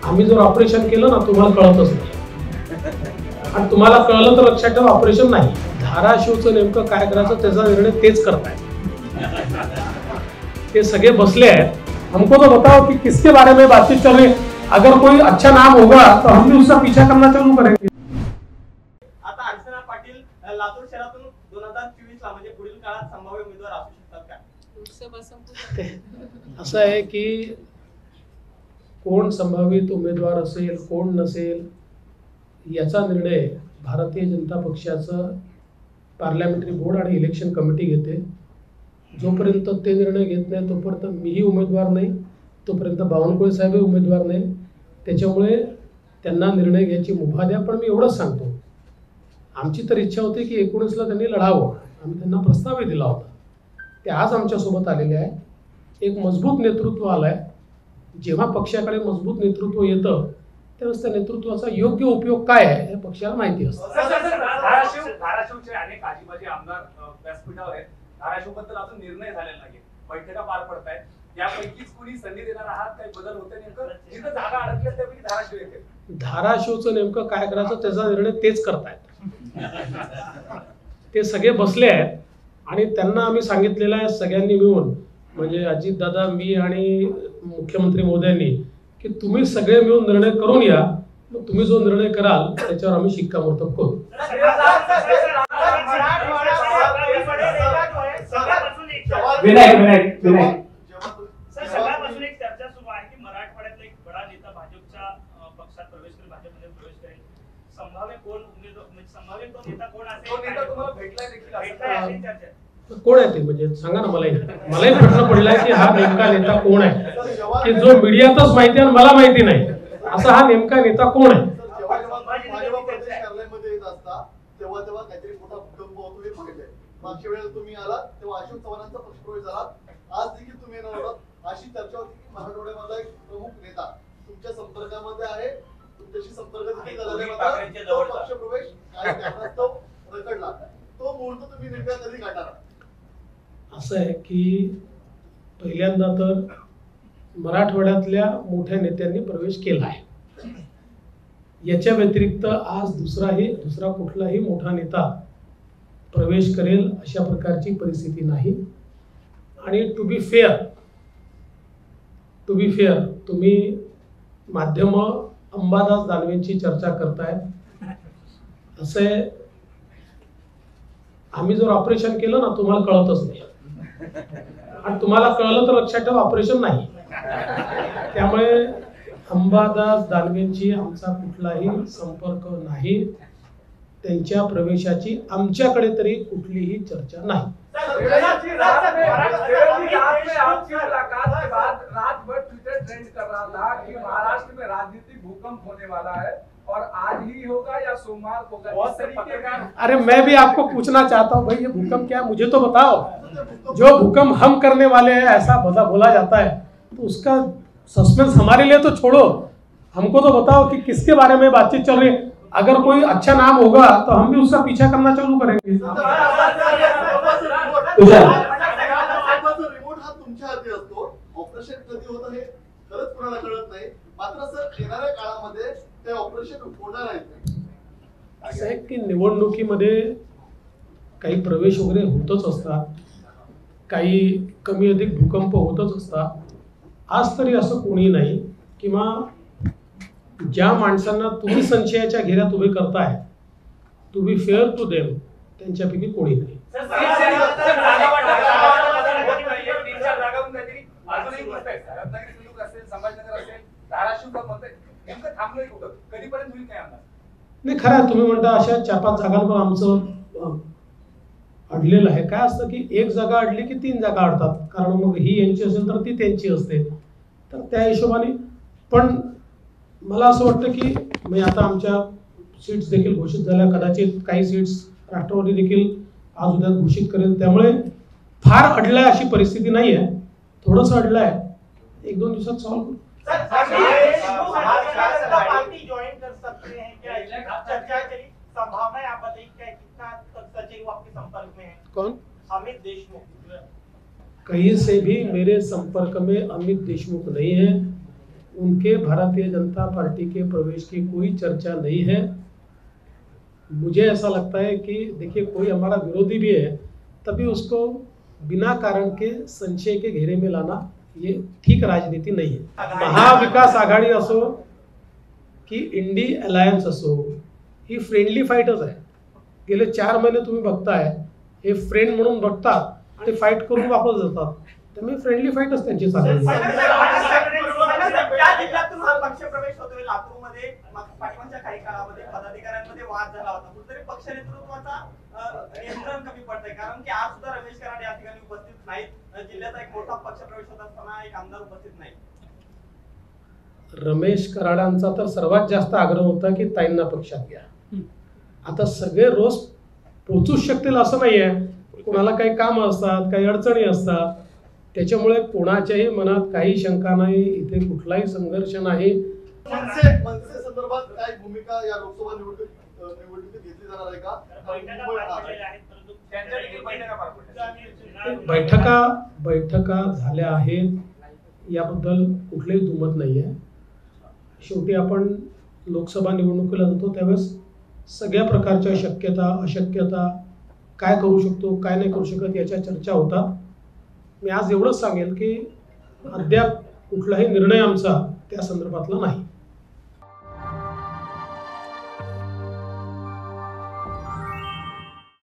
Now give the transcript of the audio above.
आम्ही जर ऑपरेशन केलं ना तुम्हाला कळतच नाही, आणि तुम्हाला कळलं तर लक्षात ठेवा ऑपरेशन नाही. धाराशिवचं नेमकं काय करायचं त्याचा निर्णय तेच करतायत. ते सगळे बसले आहेत. हमको तो बताओ कि किसके बारे में बातचीत चल रही है. अगर कोई अच्छा नाम होगा तो हम भी उसका पीछा करना चालू करेंगे. आता अर्चना पाटील लातूर शहरातून 2024 ला म्हणजे पुढील काळात संभाव्य उमेदवार असू शकतात का? असं आहे की कोण संभावित उमेदवार असेल कोण नसेल याचा निर्णय भारतीय जनता पक्षाचं पार्लमेंटरी बोर्ड आणि इलेक्शन कमिटी घेते. जोपर्यंत ते निर्णय घेत नाही तोपर्यंत मीही उमेदवार नाही, तोपर्यंत बावनकुळे साहेबही उमेदवार नाही. त्याच्यामुळे त्यांना निर्णय घ्यायची मुभा द्या. पण मी एवढंच सांगतो, आमची तर इच्छा होती की 19ला त्यांनी लढावं. आम्ही त्यांना प्रस्तावही दिला होता. ते आज आमच्यासोबत आलेले आहे. एक मजबूत नेतृत्व आलं आहे. जेव्हा पक्षाकडे मजबूत नेतृत्व येतं त्यावेळेस त्या नेतृत्वाचा योग्य उपयोग काय आहे हे पक्षाला माहिती असतं. धाराशिवचे अनेक आजीबाजी आमदार व्यासपीठावर आहेत. धाराशिवबद्दल अजून निर्णय झालेला नाही, बैठका पार पडत आहेत. यापैकीच कुणी संधी देणार आहात, काही बदल होते? नेमकं जिथं जागा अडकल्या त्यापैकी धाराशिव येते. धाराशिवचं नेमकं काय करायचं त्याचा निर्णय तेच करतायत. ते सगळे बसले आहेत आणि त्यांना आम्ही सांगितलेलं आहे सगळ्यांनी मिळून, म्हणजे अजितदादा, मी आणि मुख्यमंत्री मोदयांनी, की तुम्ही सगळे मिळून निर्णय करून या. मग तुम्ही जो निर्णय कराल त्याच्यावर आम्ही शिक्कामोर्तब करू. सकाळपासून एक चर्चा सुरू आहे की मराठवाड्यातला एक बडा नेता भाजपच्या पक्षात प्रवेश करेल, भाजपमध्ये प्रवेश करेल. संभाव्य कोण उमेदवार म्हणजे संभाव्य तो नेता कोण असेल? तो नेता तुम्हाला भेटलाय देखील अशी चर्चा. कोण आहे ते म्हणजे सांगा ना. मलाही प्रश्न पडलाय की हा नेमका नेता कोण आहे, की जो मीडियातच माहिती आहे मला माहिती नाही, असा हा नेमका नेता कोण आहे? तेव्हा काहीतरी मोठा भूकंप होतो हे पाहिलंय. मागच्या वेळेला तुम्ही आला तेव्हा अशोक चव्हाणांचा पक्षप्रवेश झाला. आज देखील तुम्ही येणार होता. अशी चर्चा होती की मराठवाड्यामधला एक प्रमुख नेता तुमच्या संपर्कामध्ये आहे, तुमच्याशी संपर्क देखील झाला, पक्षप्रवेश काही कारणास्तव रखडला. तो मुहूर्त तुम्ही नेमका कधी काढणार? असं आहे की पहिल्यांदा तर मराठवाड्यातल्या मोठ्या नेत्यांनी प्रवेश केला आहे. याच्या व्यतिरिक्त आज दुसरा कुठलाही मोठा नेता प्रवेश करेल अशा प्रकारची परिस्थिती नाही. आणि टू बी फेअर तुम्ही माध्यम अंबादास दानवेंची चर्चा करताय. असं आहे, आम्ही जर ऑपरेशन केलं ना तुम्हाला कळतच नाही, आणि तुम्हाला कळलं तर लक्षात ठेवा ऑपरेशन नाही. त्यामुळे अंबादास दानवेंची आमचा कुठलाही संपर्क नाही. त्यांच्या प्रवेशाची आमच्याकडे तरी कुठलीही चर्चा नाही. महाराष्ट्र में राजनीतिक भूकंप होने वाला है और आज ही होगा या सोमवार होगा? अरे मैं भी आपको पूछना चाहता हूँ भाई, ये भूकंप क्या है मुझे तो बताओ. जो भूकंप हम करने वाले हैं ऐसा बोला जाता है, तो उसका सस्पेंस हमारे लिए तो छोड़ो, हमको तो बताओ कि किसके बारे में बातचीत चल रही है. अगर कोई अच्छा नाम होगा तो हम भी उसका पीछा करना चालू करेंगे. रिमोट हा तुमच्या हाती असतो. ऑपरेशन कधी होतं हे खरंच कोणाला कळत नाही. मात्र सर येणाऱ्या काळामध्ये ते ऑपरेशन होणार आहे. असं आहे की निवडणुकीमध्ये काही प्रवेश वगैरे होतच असतात, काही कमी अधिक भूकंप होतच असतात. आज तरी असं कोणी नाही किंवा ज्या माणसांना तुम्ही संशयाच्या घेऱ्यात उभे करताय, to be fair to them, त्यांच्यापैकी कोणी नाही. नाही खरं आहे, तुम्ही म्हणता अशा 4-5 जागांवर आमचं अडलेलं आहे. काय असतं की एक जागा अडली की 3 जागा अडतात, कारण मग ही यांची असेल तर ती त्यांची असते. तर त्या हिशोबाने पण मला असं वाटतं की मी आता आमच्या सीट्स देखील घोषित झाल्या, कदाचित काही सीट्स राष्ट्रवादी देखील आज उद्या घोषित करेल. त्यामुळे फार अडलाय अशी परिस्थिती नाही आहे. थोडंसं अडलाय, 1-2 दिवसात सॉल्व्ह करू. कौन? अमित देशमुख. कहीं से भी मेरे संपर्क में अमित देशमुख नहीं है. उनके भारतीय जनता पार्टी के प्रवेश की कोई चर्चा नहीं है। मुझे ऐसा लगता है कि देखिए, कोई हमारा विरोधी भी है तभी उसको बिना कारण के संशय के घेरे में लाना ये ठीक राजनीति नहीं है। महाविकास आघाडी असो की इंडी अलायन्स असो, ही फ्रेंडली फाईटच आहे। गेले 4 महिने तुम्ही बघताय, हे फ्रेंड म्हणून बघतात आणि फाईट करून वापस जातात, त्यामुळे फ्रेंडली फाईटच त्यांची चालली आहे। या जिल्ह्यातून हा पक्ष प्रवेश होतोय। लातूरमध्ये पाठीमागच्या काही काळामध्ये पदाधिकाऱ्यांमध्ये वाद झाला होता, कुठेतरी पक्ष नेतृत्वाचा नियंत्रण कमी पडतंय, कारण की आज सुद्धा रमेश कराड या ठिकाणी उपस्थित नाहीत। जिल्ह्याचा एक मोठा पक्ष प्रवेश होत असताना एक आमदार उपस्थित नाही। रमेश कराडांचा तर सर्वात जास्त आग्रह होता की ताईंना पक्षात घ्या। आता सगळे रोज पोचूच शकतील असं नाहीये, कोणाला काही काम असतात, काही अडचणी असतात, त्याच्यामुळे कोणाच्याही मनात काही शंका नाही, इथे कुठलाही संघर्ष नाही। मनसे संदर्भात काय भूमिका या लोकसभा निवडणुकीत घेतली जाणार आहे का? त्यांच्या देखील बैठका पार पडल्या। बैठका झाल्या आहेत, याबद्दल कुठलेही दुमत नाही आहे। शेवटी आपण लोकसभा निवडणुकीला जातो त्यावेळेस सगळ्या प्रकारच्या शक्यता अशक्यता, काय करू शकतो काय नाही करू शकत, याच्या चर्चा होतात। मी आज एवढंच सांगेल की अद्याप कुठलाही निर्णय आमचा त्या संदर्भातला नाही।